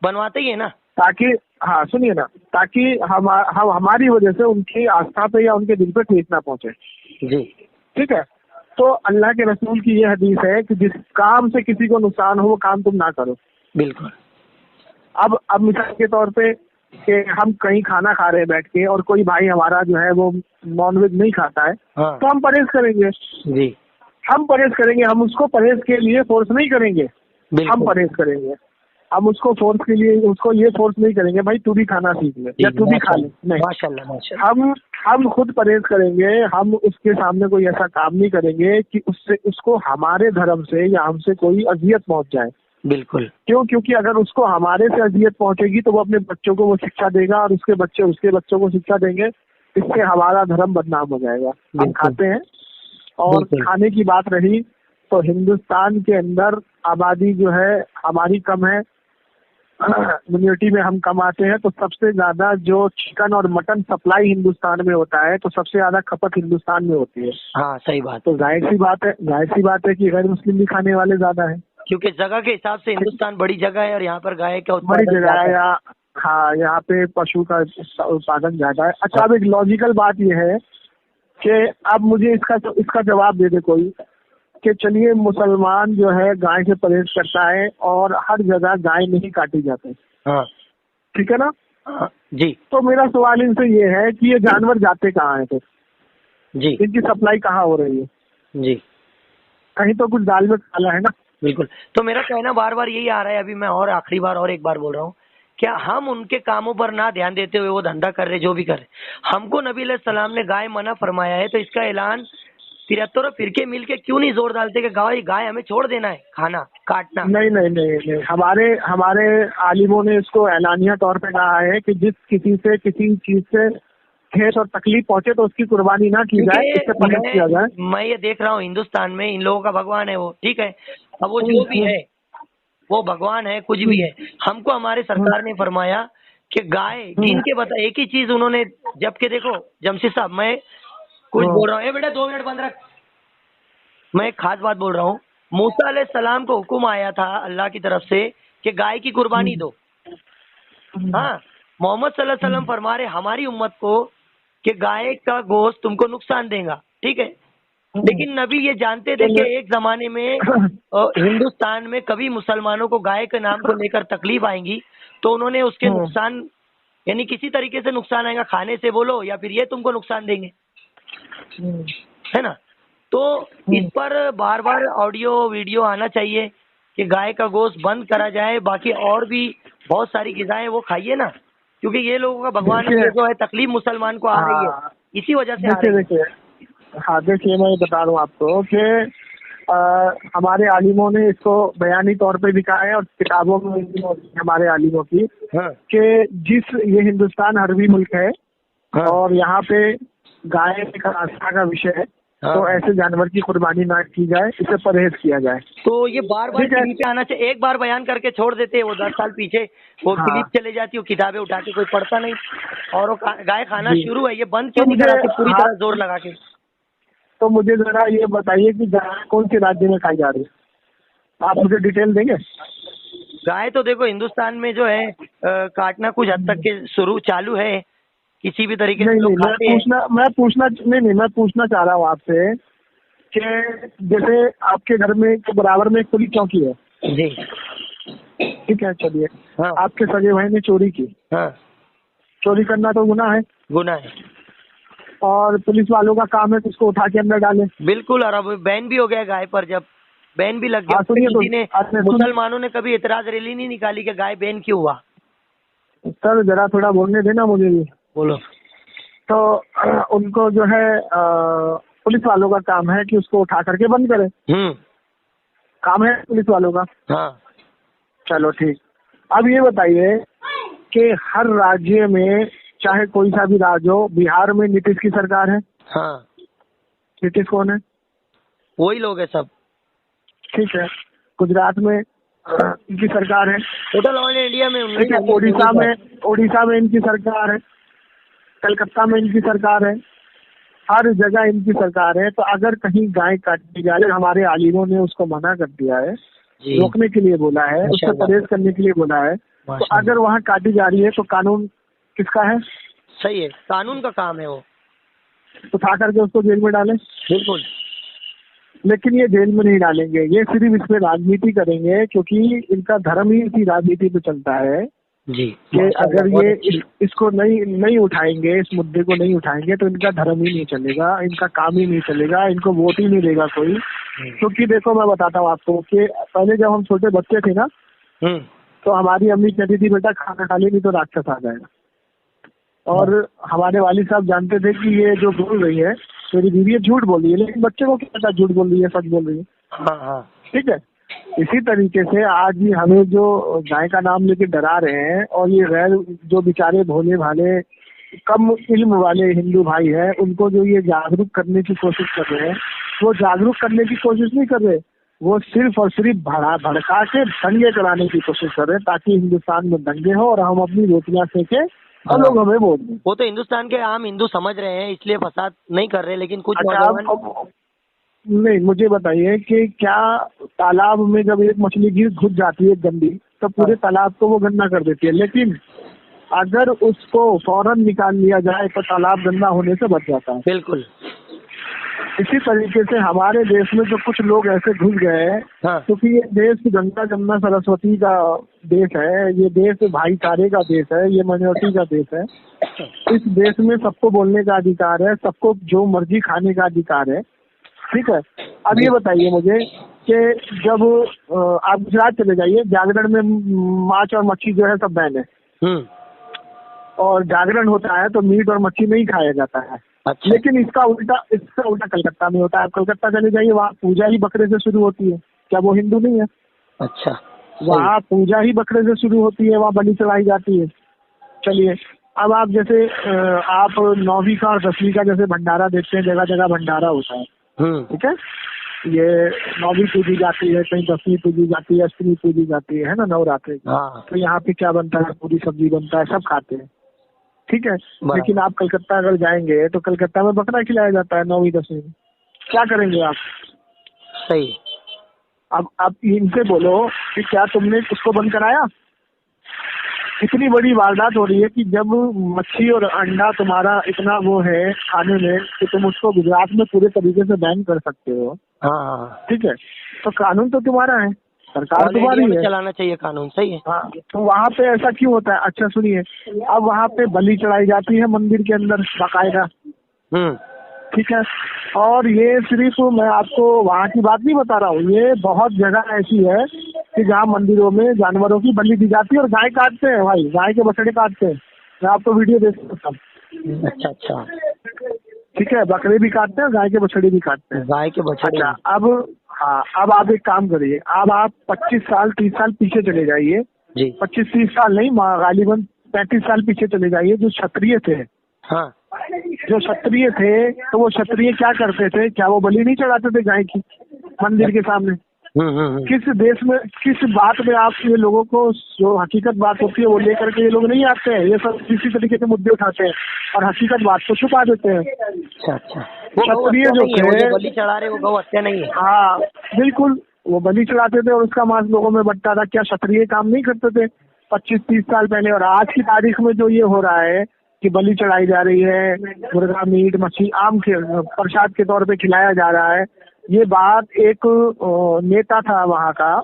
बनवाते ही है ना, ताकि, हाँ सुनिए ना, ताकि हम हमारी वजह से उनकी आस्था पे या उनके दिल पे ठेस ना पहुंचे। जी ठीक है। तो अल्लाह के रसूल की ये हदीस है कि जिस काम से किसी को नुकसान हो वो काम तुम ना करो। बिल्कुल। अब मिसाल के तौर पे कि हम कहीं खाना खा रहे हैं बैठ के, और कोई भाई हमारा जो है वो नॉनवेज नहीं खाता है, हाँ। तो हम परहेज करेंगे। जी हम परहेज करेंगे, हम उसको परहेज के लिए फोर्स नहीं करेंगे, हम बिल्कुल। परहेज करेंगे। हम उसको फोर्स के लिए, उसको ये फोर्स नहीं करेंगे भाई तू भी खाना सीख ले या तू भी खा ले, नहीं, माशाल्लाह माशाल्लाह। हम खुद परहेज करेंगे। हम उसके सामने कोई ऐसा काम नहीं करेंगे कि उससे उसको हमारे धर्म से या हमसे कोई अजियत पहुंच जाए। बिल्कुल। क्यों? क्योंकि अगर उसको हमारे से अजियत पहुंचेगी तो वो अपने बच्चों को वो शिक्षा देगा, और उसके बच्चे उसके बच्चों को शिक्षा देंगे। इससे हमारा धर्म बदनाम हो जाएगा। हम बिल्कुल। खाते हैं, और बिल्कुल। खाने की बात रही तो हिंदुस्तान के अंदर आबादी जो है हमारी कम है, कम्युनिटी में हम कम आते हैं, तो सबसे ज्यादा जो चिकन और मटन सप्लाई हिंदुस्तान में होता है, तो सबसे ज्यादा खपत हिंदुस्तान में होती है। हाँ सही बात। तो जाहिर सी बात है कि गैर मुस्लिम भी खाने वाले ज्यादा है, क्योंकि जगह के हिसाब से हिंदुस्तान बड़ी जगह है और यहाँ पर गाय का बड़ी उत्पादन जगह ज्यादा है। है। हाँ, यहाँ पे पशु का उत्पादन ज्यादा है। अच्छा, अब एक लॉजिकल बात यह है कि अब मुझे इसका जवाब दे दे कोई कि चलिए मुसलमान जो है गाय से परहेज करता है और हर जगह गाय नहीं काटी जाती, हाँ ठीक है ना? हाँ जी तो मेरा सवाल इनसे ये है कि ये जानवर जाते कहाँ हैं फिर? जी इनकी सप्लाई कहाँ हो रही है? जी कहीं तो कुछ दाल में काला है ना। बिल्कुल। तो मेरा कहना बार बार यही आ रहा है, अभी मैं और आखिरी बार और एक बार बोल रहा हूँ, क्या हम उनके कामों पर ना ध्यान देते हुए वो धंधा कर रहे, जो भी कर रहे, हमको नबी अलैहिस्सलाम ने गाय मना फरमाया है, तो इसका ऐलान 73 फिरके मिल के क्यों नहीं जोर डालते कि गाय हमें छोड़ देना है खाना काटना। नहीं नहीं नहीं नहीं, हमारे आलिमों ने इसको ऐलानिया तौर पे कहा है कि जिस किसी से किसी चीज से ठेस और तकलीफ पहुंचे तो उसकी कुर्बानी ना की जाए, इससे परहेज किया जाए। मैं ये देख रहा हूँ हिंदुस्तान में इन लोगों का भगवान है वो, ठीक है, अब वो जो भी है वो भगवान है, कुछ भी है, हमको हमारे सरकार ने फरमाया कि गाय गिन के बता, एक ही चीज उन्होंने, जबकि देखो जमशेद साहब मैं कुछ बोल रहा हूँ, ए बेटा 2 मिनट बंद रख, मैं एक खास बात बोल रहा हूँ। मूसा अलैहिस्सलाम को हुक्म आया था अल्लाह की तरफ से कि गाय की कुर्बानी दो। हाँ, मोहम्मद सल्लल्लाहु अलैहि वसल्लम फरमा रहे हमारी उम्मत को कि गाय का गोश्त तुमको नुकसान देगा, ठीक है, लेकिन नबी ये जानते थे कि एक जमाने में हिंदुस्तान में कभी मुसलमानों को गाय के नाम को लेकर तकलीफ आएंगी, तो उन्होंने उसके नुकसान, यानी किसी तरीके से नुकसान आएगा, खाने से बोलो या फिर ये तुमको नुकसान देंगे, है ना। तो इस पर बार बार ऑडियो वीडियो आना चाहिए कि गाय का गोश्त बंद करा जाए, बाकी और भी बहुत सारी ग़िज़ाएं वो खाइए ना, क्योंकि ये लोगों का भगवान ये जो है तकलीफ मुसलमान को आ रही है, इसी वजह से आ रही है। देखिए मैं बता रहा हूँ आपको कि हमारे आलिमों ने इसको बयानी तौर पे लिखा है और किताबों में भी मौजूद है हमारे आलिमों की, कि ये हिंदुस्तान हरवी मुल्क है और यहाँ पे गाय एक आस्था का विषय है, तो ऐसे जानवर की कुर्बानी ना की जाए, इसे परहेज किया जाए। तो ये बार बार टीवी पे आना चाहिए, एक बार बयान करके छोड़ देते हैं, वो 10 साल पीछे वो क्लिप चले जाती है, किताबें उठा के कोई पढ़ता नहीं, और वो गाय खाना शुरू है, ये बंद क्यों नहीं कराते पूरी तरह जोर लगा के? तो मुझे जरा ये बताइए कि गाय कौन से राज्य में खाई जा रही है, आप मुझे डिटेल देंगे? गाय तो देखो हिंदुस्तान में जो है काटना कुछ हद तक के चालू है, किसी भी तरीके से लोग खाते हैं। मैं पूछना चाह रहा हूँ आपसे कि जैसे आपके घर में तो बराबर में एक पुलिस चौकी है जी, ठीक है, चलिए आपके सगे भाई ने चोरी की, चोरी करना तो गुनाह है, और पुलिस वालों का काम है कि उसको उठा के अंदर डाले। बिल्कुल, और अब बैन भी हो गया गाय पर, जब बैन भी लग गया, किसी ने मुसलमानों ने कभी एतराज रैली नहीं निकाली कि गाय बैन क्यों हुआ? सर जरा थोड़ा बोलने देना मुझे भी। बोलो। तो उनको जो है पुलिस वालों का काम है कि उसको उठा करके बंद करे, काम है पुलिस वालों का। चलो ठीक, अब ये बताइए कि हर राज्य में चाहे कोई सा भी राज्य हो, बिहार में नीतीश की सरकार है। नीतीश कौन है? वही लोग है सब। ठीक है, गुजरात में इनकी सरकार है, टोटल ऑल इंडिया में। उड़ीसा में इनकी सरकार है, कलकत्ता में इनकी सरकार है, हर जगह इनकी सरकार है। तो अगर कहीं गाय काटने जा रही, हमारे आलिमों ने उसको मना कर दिया है, रोकने के लिए बोला है, उसको परहेज करने के लिए बोला है, तो अगर वहाँ काटी जा रही है तो कानून किसका है? सही है, कानून का काम है वो, उठा करके उसको जेल में डालें। बिल्कुल, लेकिन ये जेल में नहीं डालेंगे, ये सिर्फ इस पे राजनीति करेंगे, क्योंकि इनका धर्म ही इसी राजनीति पे चलता है जी। कि अगर ये इसको नहीं उठाएंगे, इस मुद्दे को नहीं उठाएंगे तो इनका धर्म ही नहीं चलेगा, इनका काम ही नहीं चलेगा, इनको वोट ही नहीं देगा कोई। क्योंकि देखो मैं बताता हूँ आपको कि पहले जब हम छोटे बच्चे थे ना, तो हमारी अम्मी कहती थी बेटा खाना खा ले नहीं तो राक्षस आ जाएगा, और हमारे वालिद साहब जानते थे कि ये जो बोल रही है मेरी बीवी झूठ बोल रही है, लेकिन बच्चे को क्या पता झूठ बोल रही है सच बोल रही है। ठीक है, इसी तरीके से आज भी हमें जो गाय का नाम लेके डरा रहे हैं, और ये गैर जो बेचारे भोले भाले कम इल्म वाले हिंदू भाई हैं, उनको जो ये जागरूक करने की कोशिश कर रहे हैं, वो जागरूक करने की कोशिश नहीं कर रहे, वो सिर्फ और सिर्फ भड़का के दंगे कराने की कोशिश कर रहे हैं, ताकि हिंदुस्तान में दंगे हो और हम अपनी रोटियां सेके और लोग हमें वोट दें। वो तो हिंदुस्तान के आम हिंदू समझ रहे हैं, इसलिए फसाद नहीं कर रहे, लेकिन कुछ नहीं, मुझे बताइए कि क्या तालाब में जब एक मछली घुस जाती है गंदी, तो पूरे तालाब को वो गंदा कर देती है, लेकिन अगर उसको फौरन निकाल लिया जाए तो तालाब गंदा होने से बच जाता है। बिल्कुल, इसी तरीके से हमारे देश में जो कुछ लोग ऐसे घुस गए हैं, क्योंकि ये देश गंगा जमुना सरस्वती का देश है, ये देश भाईचारे का देश है, ये माइनॉरिटी का देश है। इस देश में सबको बोलने का अधिकार है, सबको जो मर्जी खाने का अधिकार है। ठीक है, अब ये बताइए मुझे कि जब आप गुजरात चले जाइए, जागरण में मांस और मच्छी जो है सब बैन है, और जागरण होता है तो मीट और मच्छी नहीं खाया जाता है। अच्छा। लेकिन इसका उल्टा कलकत्ता में होता है। आप कलकत्ता चले जाइए, वहाँ पूजा ही बकरे से शुरू होती है, क्या वो हिंदू नहीं है? अच्छा, वहाँ पूजा ही बकरे से शुरू होती है, वहाँ बलि चढ़ाई जाती है। चलिए, अब आप जैसे आप 9वीं का और 10वीं का जैसे भंडारा देखते हैं, जगह जगह भंडारा होता है, ठीक है, ये 9वीं पूजी जाती है, कहीं 10वीं पूजी जाती है, अष्टमी पूजी जाती है ना, नवरात्रि। तो यहाँ पे क्या बनता है? पूरी सब्जी बनता है, सब खाते हैं, ठीक है। लेकिन आप कलकत्ता अगर जाएंगे तो कलकत्ता में बकरा खिलाया जाता है 9वीं 10वीं में, क्या करेंगे आप? सही। अब आप इनसे बोलो कि क्या तुमने उसको बंद कराया? इतनी बड़ी वारदात हो रही है कि जब मच्छी और अंडा तुम्हारा इतना वो है खाने में कि तुम उसको गुजरात में पूरे तरीके से बैन कर सकते हो। ठीक है, तो कानून तो तुम्हारा है, सरकार तुम्हारी है, चलाना चाहिए कानून। सही है। हाँ, तो वहाँ पे ऐसा क्यों होता है? अच्छा सुनिए, अब वहाँ पे बलि चढ़ाई जाती है मंदिर के अंदर बाकायदा, ठीक है, और ये सिर्फ मैं आपको वहाँ की बात नहीं बता रहा हूँ, ये बहुत जगह ऐसी है कि जहाँ मंदिरों में जानवरों की बलि दी जाती है और गाय काटते हैं भाई, गाय के बछड़े काटते हैं। मैं आपको वीडियो दे सकता हूँ। अच्छा। ठीक है, बकरे भी काटते हैं, गाय के बछड़े भी काटते हैं। गाय के बछड़े। अच्छा, अब हाँ, अब आप एक काम करिए, अब आप 25 साल 30 साल पीछे चले जाइए जी। 25-30 साल नहीं, गालिबन 35 साल पीछे चले जाइए। जो क्षत्रिय थे, हाँ, जो क्षत्रिय थे, तो वो क्षत्रिय क्या करते थे? क्या वो बलि नहीं चढ़ाते थे गाय की मंदिर के सामने? किस देश में, किस बात में आप ये लोगों को जो हकीकत बात होती है वो लेकर के ये लोग नहीं आते हैं? ये सब किसी तरीके से मुद्दे उठाते हैं और हकीकत बात को छुपा देते हैं। अच्छा। क्षत्रिय जो थे, बलि चढ़ा रहे वो गौ हत्या नहीं है। हाँ बिल्कुल, वो बलि चढ़ाते थे और उसका मांस लोगों में बंटता था। क्या क्षत्रिय काम नहीं करते थे 25-30 साल पहले? और आज की तारीख में जो ये हो रहा है कि बलि चढ़ाई जा रही है, मुर्गा मीट मछली आम के प्रसाद के तौर पे खिलाया जा रहा है, ये बात एक नेता था वहाँ का,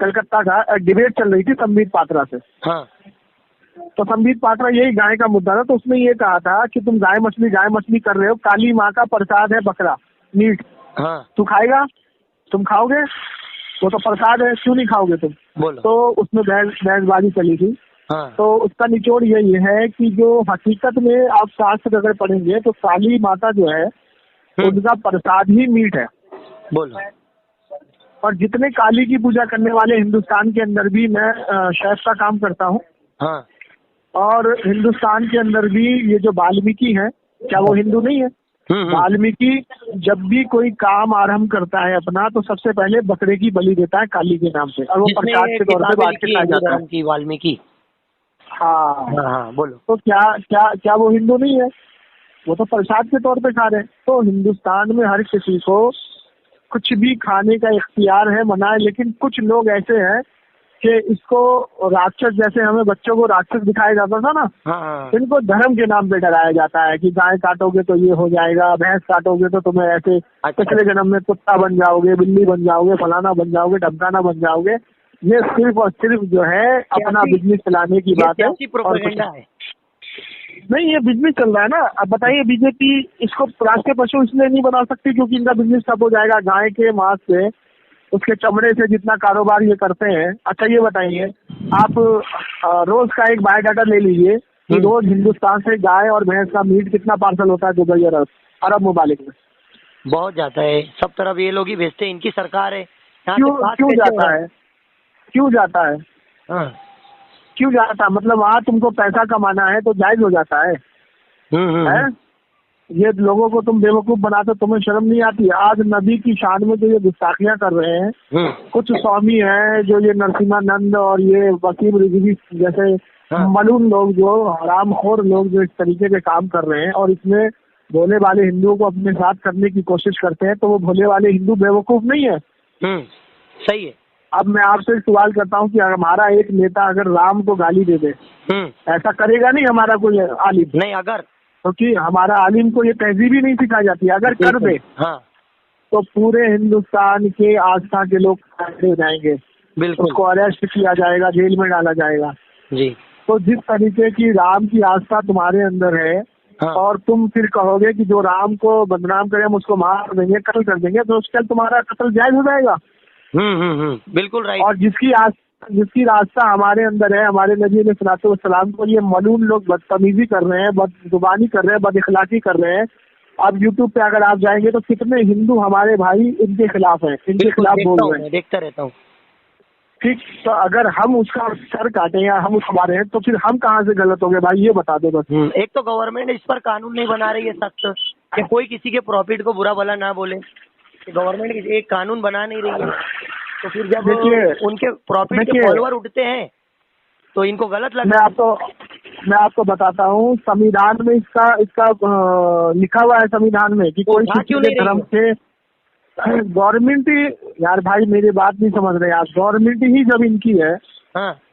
कलकत्ता का, डिबेट चल रही थी संबित पात्रा से। हाँ। तो संबित पात्रा यही गाय का मुद्दा था, तो उसने ये कहा था कि तुम गाय मछली कर रहे हो, काली माँ का प्रसाद है बकरा मीट, हाँ। तू खाएगा? तुम खाओगे? वो तो प्रसाद है, क्यों नहीं खाओगे तुम? बोलो। तो उसमें बहसबाजी चली थी। हाँ। तो उसका निचोड़ यही है कि जो हकीकत में आप शास्त्र अगर पढ़ेंगे तो काली माता जो है उनका प्रसाद ही मीट है। बोलो। और जितने काली की पूजा करने वाले हिंदुस्तान के अंदर भी, मैं शेफ का काम करता हूँ, हाँ। और हिंदुस्तान के अंदर भी ये जो वाल्मीकि है, क्या वो हिंदू नहीं है? वाल्मीकि जब भी कोई काम आरंभ करता है अपना, तो सबसे पहले बकरे की बलि देता है काली के नाम से, और वो प्रसाद के तौर पे बांट के खाया जाता है। वाल्मीकि। हाँ, बोलो। तो क्या वो हिंदू नहीं है? वो तो प्रसाद के तौर पे खा रहे हैं। तो हिंदुस्तान में हर किसी को कुछ भी खाने का इख्तियार है, मना है, लेकिन कुछ लोग ऐसे हैं कि इसको राक्षस, जैसे हमें बच्चों को राक्षस दिखाया जाता था ना, इनको धर्म के नाम पे डराया जाता है कि गाय काटोगे तो ये हो जाएगा, भैंस काटोगे तो तुम्हें ऐसे पिछले जन्म में कुत्ता बन जाओगे, बिल्ली बन जाओगे, फलाना बन जाओगे, ढमकाना बन जाओगे। ये सिर्फ और सिर्फ जो है अपना बिजनेस चलाने की बात है, और कुछ नहीं। ये बिजनेस चल रहा है ना। अब बताइए, बीजेपी इसको राष्ट्रीय पशु इसलिए नहीं बना सकती क्योंकि इनका बिजनेस ठप हो जाएगा। गाय के मांस से, उसके चमड़े से जितना कारोबार ये करते हैं। अच्छा ये बताइए, आप रोज का एक बायोडाटा ले लीजिए कि रोज हिंदुस्तान से गाय और भैंस का मीट कितना पार्सल होता है दुबई और अरब मुमालिक में? बहुत जाता है, सब तरफ ये लोग ही भेजते हैं, इनकी सरकार है। क्यों जाता है? क्यों जाता है? क्यों जाता? मतलब वहाँ तुमको पैसा कमाना है तो जायज हो जाता है। ये लोगों को तुम बेवकूफ बनाते, तुम्हें शर्म नहीं आती? आज नबी की शान में जो ये गुस्ताखियां कर रहे हैं, कुछ स्वामी हैं जो ये नरसिम्हानंद और ये वसीम रिजवी जैसे मलून लोग, जो हरामखोर लोग जो इस तरीके के काम कर रहे हैं और इसमें भोले वाले हिंदुओं को अपने साथ करने की कोशिश करते हैं, तो वो भोले वाले हिंदू बेवकूफ नहीं है? सही है। अब मैं आपसे सवाल करता हूँ कि हमारा एक नेता अगर राम को गाली दे दे, ऐसा करेगा नहीं हमारा कोई आलिम? नहीं, अगर क्योंकि हमारा आलिम को ये तहजीब ही नहीं सिखाई जाती। अगर कर दे तो पूरे हिंदुस्तान के आस्था के लोग खड़े हो जाएंगे, उसको अरेस्ट किया जाएगा, जेल में डाला जाएगा जी। तो जिस तरीके की राम की आस्था तुम्हारे अंदर है, और तुम फिर कहोगे कि जो राम को बदनाम करे हम उसको मार देंगे, कत्ल कर देंगे, तो उसके तुम्हारा कत्ल जायज हो जाएगा। बिल्कुल राइट। और जिसकी रास्ता हमारे अंदर है, हमारे नबी ने सलाम को ये मलून लोग बदतमीजी कर रहे हैं, बदजुबानी कर रहे हैं, बदइखलाकी कर रहे हैं। अब यूट्यूब पे अगर आप जाएंगे तो कितने हिंदू हमारे भाई इनके खिलाफ हैं, इनके खिलाफ बोल रहे हैं। देखता रहता हूँ। ठीक, तो अगर हम उसका सर काटें या हम उसको मारे हैं तो फिर हम कहाँ से गलत हो गए भाई, ये बता दो बस। एक तो गवर्नमेंट इस पर कानून नहीं बना रही है सख्त कि कोई किसी के प्रॉफिट को बुरा भला ना बोले। गवर्नमेंट एक कानून बना नहीं रही है, तो फिर जब उनके प्रॉफिट के फॉलोअर उठते हैं तो इनको गलत लगता है। मैं आपको बताता हूँ, संविधान में इसका लिखा हुआ है संविधान में कि कोई किसी के धर्म से, गवर्नमेंट ही यार भाई मेरी बात नहीं समझ रहे आप, गवर्नमेंट ही जब इनकी है,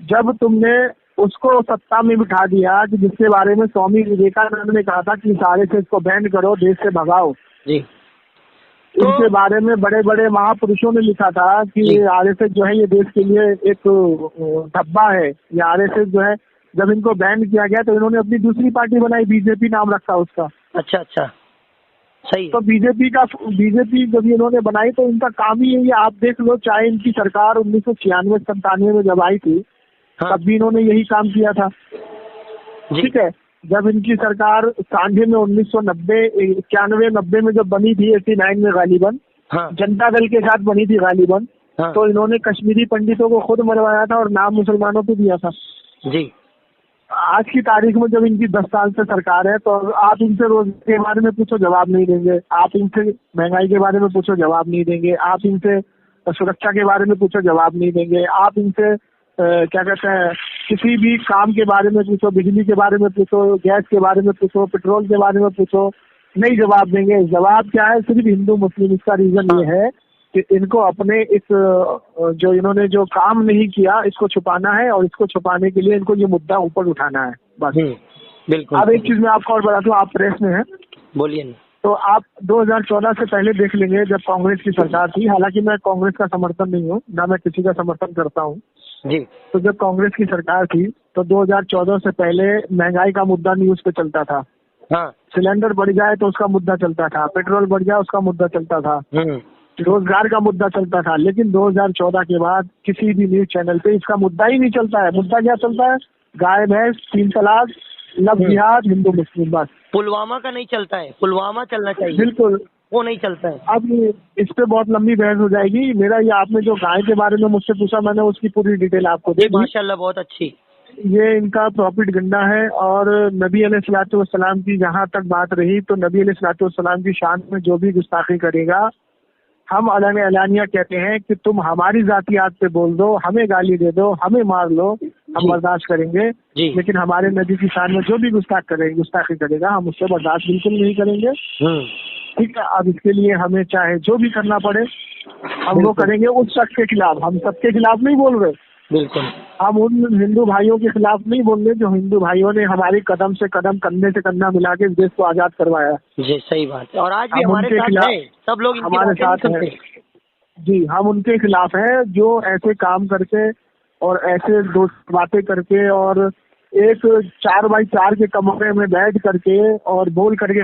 जब तुमने उसको सत्ता में बिठा दिया कि जिसके बारे में स्वामी विवेकानंद ने कहा था कि सारे से इसको बैन करो, देश से भगाओ जी, इनके बारे में बड़े बड़े महापुरुषों ने लिखा था कि आरएसएस जो है ये देश के लिए एक धब्बा है। ये आरएसएस जो है, जब इनको बैन किया गया तो इन्होंने अपनी दूसरी पार्टी बनाई, बीजेपी नाम रखा उसका। अच्छा। सही। तो बीजेपी जब इन्होंने बनाई तो इनका काम ही यही है। आप देख लो, चाहे इनकी सरकार 1996-97 में जब आई थी, हाँ। तब भी इन्होंने यही काम किया था। ठीक है, जब इनकी सरकार सांझे में 1990, 91-90 में जब बनी थी, 89 में गालिबन, हाँ। जनता दल के साथ बनी थी गालिबन, हाँ। तो इन्होंने कश्मीरी पंडितों को खुद मरवाया था और नाम मुसलमानों को दिया था जी। आज की तारीख में जब इनकी 10 साल से सरकार है, तो आप इनसे रोजगार के बारे में पूछो, जवाब नहीं देंगे। आप इनसे महंगाई के बारे में पूछो, जवाब नहीं देंगे। आप इनसे सुरक्षा के बारे में पूछो, जवाब नहीं देंगे। आप इनसे क्या कहते हैं, किसी भी काम के बारे में पूछो, बिजली के बारे में पूछो, गैस के बारे में पूछो, पेट्रोल के बारे में पूछो, नहीं जवाब देंगे। जवाब क्या है? सिर्फ हिंदू मुस्लिम। इसका रीजन ये है कि इनको अपने इस जो इन्होंने जो काम नहीं किया, इसको छुपाना है, और इसको छुपाने के लिए इनको ये मुद्दा ऊपर उठाना है, बस। बिल्कुल। अब एक चीज मैं आपको और बता दूं, आप प्रेस में हैं, बोलिए ना। तो आप 2014 से पहले देख लेंगे, जब कांग्रेस की सरकार थी। हालांकि मैं कांग्रेस का समर्थन नहीं हूँ, ना मैं किसी का समर्थन करता हूँ जी। तो जब कांग्रेस की सरकार थी तो 2014 से पहले महंगाई का मुद्दा न्यूज पे चलता था। हाँ। सिलेंडर बढ़ जाए तो उसका मुद्दा चलता था, पेट्रोल बढ़ जाए उसका मुद्दा चलता था, रोजगार का मुद्दा चलता था। लेकिन 2014 के बाद किसी भी न्यूज चैनल पे इसका मुद्दा ही नहीं चलता है। मुद्दा क्या चलता है? गाय भैंस, 3 तलाक, लव जिहाद, हिंदू मुस्लिम, बस। पुलवामा का नहीं चलता है, पुलवामा चलना चाहिए। बिल्कुल, वो नहीं चलता है। अब इस पे बहुत लंबी बहस हो जाएगी। मेरा ये, आपने जो गाय के बारे में मुझसे पूछा, मैंने उसकी पूरी डिटेल आपको दे दी। माशाल्लाह, बहुत अच्छी। ये इनका प्रॉफिट गंडा है। और नबी अलैहिस्सलाम की जहाँ तक बात रही, तो नबी अलैहिस्सलाम की शान में जो भी गुस्ताखी करेगा, हम अलानिया कहते हैं कि तुम हमारी जातियात पे बोल दो, हमें गाली दे दो, हमें मार लो, हम बर्दाश्त करेंगे। लेकिन हमारे नबी की शान में जो भी गुस्ताखी करेगा, हम उससे बर्दाश्त बिल्कुल नहीं करेंगे। ठीक है, अब इसके लिए हमें चाहे जो भी करना पड़े, हम वो करेंगे। उस शख्स के खिलाफ, हम सबके खिलाफ नहीं बोल रहे। बिल्कुल, हम उन हिंदू भाइयों के खिलाफ नहीं बोल रहे जो हिंदू भाइयों ने हमारे कदम से कदम, कंधे से कंधा मिला के इस देश को आजाद करवाया। जी, सही बात है। और आज भी हमारे साथ है, सब लोग हमारे साथ हैं। जी, हम उनके खिलाफ हैं जो ऐसे काम करके और ऐसे दो बातें करके और एक 4x4 के कमरे में बैठ करके और बोल करके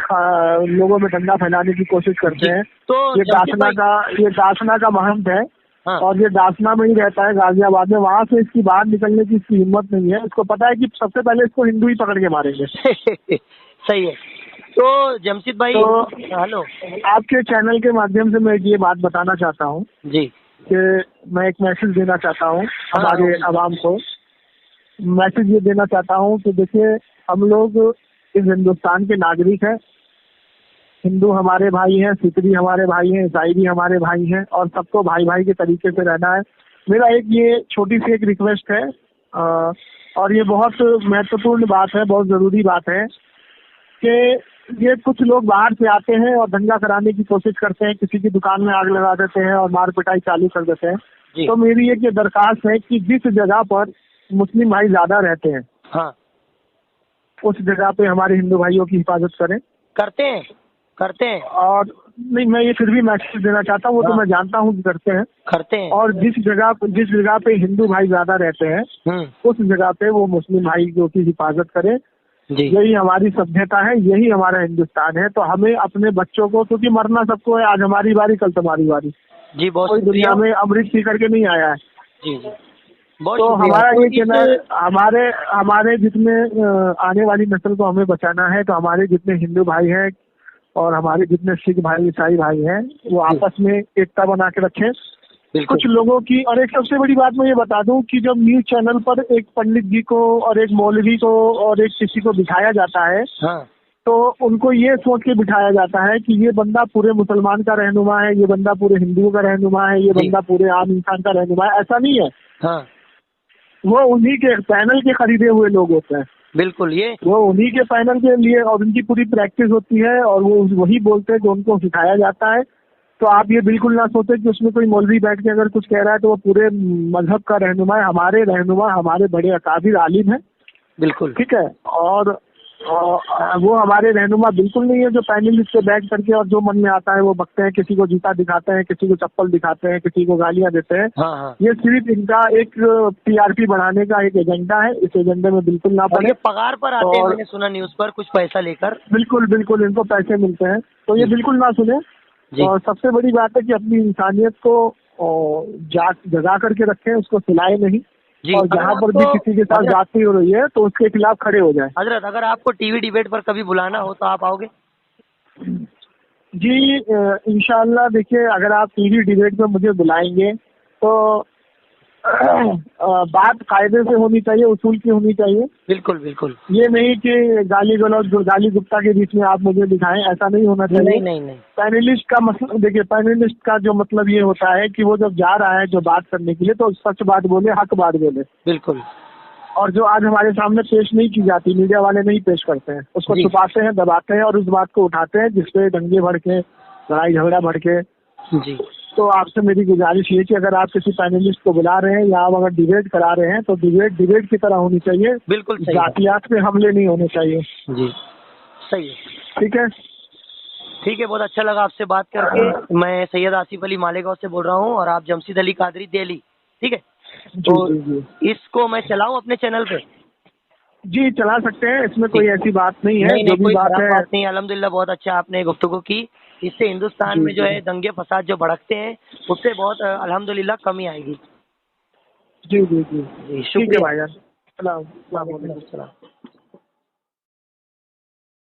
लोगों में दंगा फैलाने की कोशिश करते हैं। तो ये दासना का महंत है। हाँ। और ये दासना में ही रहता है, गाजियाबाद में। वहाँ से इसकी बाहर निकलने की इसकी हिम्मत नहीं है। इसको पता है कि सबसे पहले इसको हिंदू ही पकड़ के मारेंगे। सही है। तो जमशेद भाई, तो हेलो, आपके चैनल के माध्यम से मैं ये बात बताना चाहता हूँ जी कि मैं एक मैसेज देना चाहता हूँ हमारे अवाम को। मैसेज ये देना चाहता हूँ कि देखिए, हम लोग इस हिंदुस्तान के नागरिक हैं। हिंदू हमारे भाई हैं, सिख भी हमारे भाई हैं, ईसाई भी हमारे भाई हैं, और सबको भाई भाई के तरीके से रहना है। मेरा एक ये छोटी सी एक रिक्वेस्ट है, और ये बहुत महत्वपूर्ण बात है, बहुत जरूरी बात है कि ये कुछ लोग बाहर से आते हैं और दंगा कराने की कोशिश करते हैं, किसी की दुकान में आग लगा देते हैं और मार पिटाई चालू कर देते हैं। तो मेरी एक ये दरखास्त है कि जिस जगह पर मुस्लिम भाई ज्यादा रहते हैं, हाँ, उस जगह पे हमारे हिंदू भाइयों की हिफाजत करें। करते हैं। और नहीं, मैं ये फिर भी मैसेज देना चाहता हूँ, वो तो मैं जानता हूँ कि करते हैं। और जिस जगह पे हिंदू भाई ज्यादा रहते हैं, उस जगह पे वो मुस्लिम भाइयों की हिफाजत करें। यही हमारी सभ्यता है, यही हमारा हिंदुस्तान है। तो हमें अपने बच्चों को, क्योंकि मरना सबको है, आज हमारी बारी कल तुम्हारी बारी। जी, बहुत कोई दुनिया में अमृत पी करके नहीं आया है। जी, तो हमारा ये कहना है, हमारे जितने आने वाली नस्ल को हमें बचाना है, तो हमारे जितने हिंदू भाई हैं और हमारे जितने सिख भाई, ईसाई भाई हैं, वो आपस में एकता बना के रखें। कुछ लोगों की, और एक सबसे बड़ी बात मैं ये बता दूं कि जब न्यूज चैनल पर एक पंडित जी को और एक मौलवी को और एक किसी को बिठाया जाता है, हाँ, तो उनको ये सोच के बिठाया जाता है कि ये बंदा पूरे मुसलमान का रहनुमा है, ये बंदा पूरे हिंदुओं का रहनुमा है, ये बंदा पूरे आम इंसान का रहनुमा है। ऐसा नहीं है। हाँ, वो उन्हीं के पैनल के खरीदे हुए लोग होते हैं। बिल्कुल, ये वो उन्हीं के पैनल के लिए, और उनकी पूरी प्रैक्टिस होती है, और वो वही बोलते हैं जो उनको सिखाया जाता है। तो आप ये बिल्कुल ना सोचे कि उसमें कोई मौलवी बैठ के अगर कुछ कह रहा है तो वो पूरे मजहब का रहनुमा है। हमारे रहनुमा हमारे बड़े अकाबिर आलिम है। बिल्कुल, ठीक है। और और वो हमारे रहनुमा बिल्कुल नहीं है, जो पैनलिस्ट पे बैठ करके और जो मन में आता है वो बकते हैं, किसी को जूता दिखाते हैं, किसी को चप्पल दिखाते हैं, किसी को गालियां देते हैं। हाँ हाँ। ये सिर्फ इनका एक टीआरपी बढ़ाने का एक एजेंडा है, इस एजेंडे में बिल्कुल ना और पड़े। ये पगार पर आते हैं, और मैंने सुना न्यूज पर, कुछ पैसा लेकर। बिल्कुल बिल्कुल इनको पैसे मिलते हैं, तो ये बिल्कुल ना सुने। जी और सबसे बड़ी बात है कि अपनी इंसानियत को जगा करके रखें, उसको सिलाए नहीं। जी। और जहाँ पर भी किसी के साथ जाती हो रही है तो उसके खिलाफ खड़े हो जाए। हजरत, अगर आपको टीवी डिबेट पर कभी बुलाना हो तो आप आओगे? जी इंशाअल्लाह, देखिए अगर आप टीवी डिबेट में मुझे बुलाएंगे तो बात कायदे से होनी चाहिए, उसूल की होनी चाहिए। बिल्कुल बिल्कुल। ये नहीं कि गाली गलौज गाली गुप्ता के बीच में आप मुझे दिखाएं, ऐसा नहीं होना चाहिए। नहीं नहीं नहीं। पैनलिस्ट का मतलब देखिए, पैनलिस्ट का जो मतलब ये होता है कि वो जब जा रहा है जो बात करने के लिए तो सच बात बोले, हक बात बोले। बिल्कुल। और जो आज हमारे सामने पेश नहीं की जाती, मीडिया वाले नहीं पेश करते हैं, उसको छुपाते हैं, दबाते हैं और उस बात को उठाते हैं जिसपे दंगे भड़के, लड़ाई झगड़ा भड़के। जी। तो आपसे मेरी गुजारिश ये कि अगर आप किसी पैनलिस्ट को बुला रहे हैं या आप अगर डिबेट करा रहे हैं तो डिबेट की तरह होनी चाहिए। बिल्कुल सही। जातियात पे हमले नहीं होने चाहिए। जी सही है। ठीक है, ठीक है, बहुत अच्छा लगा आपसे बात करके। मैं सैयद आसिफ अली मालेगांव से बोल रहा हूँ और आप जमशीद अली कादरी दिल्ली। ठीक है, तो इसको मैं चलाऊं अपने चैनल पे? जी चला सकते हैं, इसमें कोई ऐसी बात नहीं है। नहीं, जो भी कोई बात खराब है, बात नहीं। अल्हम्दुलिल्लाह बहुत अच्छा आपने गुफ्तगू की। इससे हिंदुस्तान में जो है दंगे फसाद जो भड़कते हैं उससे बहुत अल्हम्दुलिल्लाह कमी आएगी। जी जी जी, जी ठीक है शुक्रिया। भाईजान। सलाम।